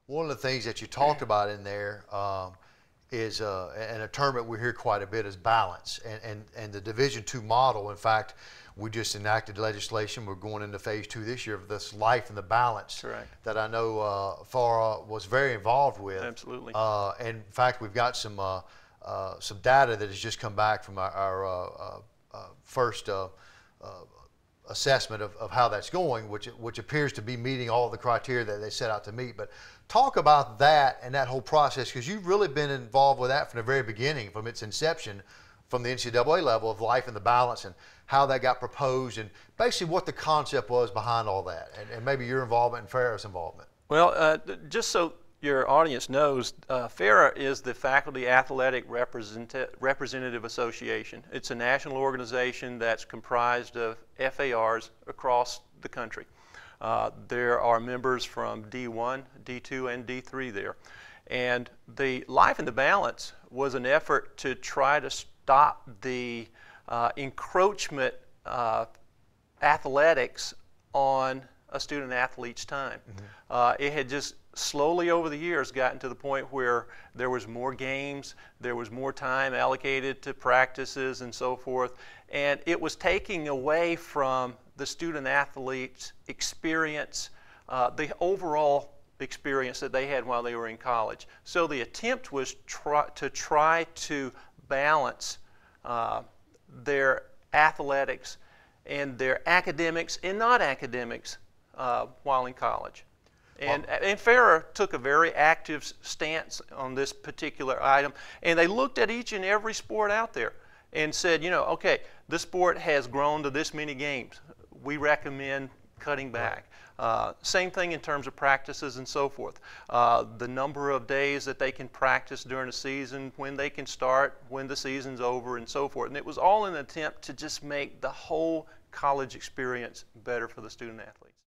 One of the things that you talked about in there is, and a term that we hear quite a bit is balance. And the Division II model, in fact, we just enacted legislation. We're going into phase 2 this year of this life and the balance. Correct. That I know Farr was very involved with. Absolutely. And in fact, we've got some data that has just come back from our first assessment of how that's going, which appears to be meeting all the criteria that they set out to meet. But talk about that and that whole process, because you've really been involved with that from the very beginning, from its inception, from the NCAA level of life and the balance, and how that got proposed, and basically what the concept was behind all that, and maybe your involvement and Farrah's involvement. Well, just so your audience knows, Farrah is the Faculty Athletic Representative Association. It's a national organization that's comprised of FARs across the country. There are members from D1, D2, and D3 there. And the Life and the Balance was an effort to try to stop the encroachment of athletics on a student athlete's time. Mm-hmm. It had just slowly over the years gotten to the point where there was more games, there was more time allocated to practices and so forth, and it was taking away from the student athlete's experience, the overall experience that they had while they were in college. So the attempt was to try to balance their athletics and their academics and not academics while in college. And Farrah took a very active stance on this particular item, and they looked at each and every sport out there and said, you know, okay, this sport has grown to this many games. We recommend cutting back. Same thing in terms of practices and so forth. The number of days that they can practice during the season, when they can start, when the season's over, and so forth. And it was all in an attempt to just make the whole college experience better for the student athlete.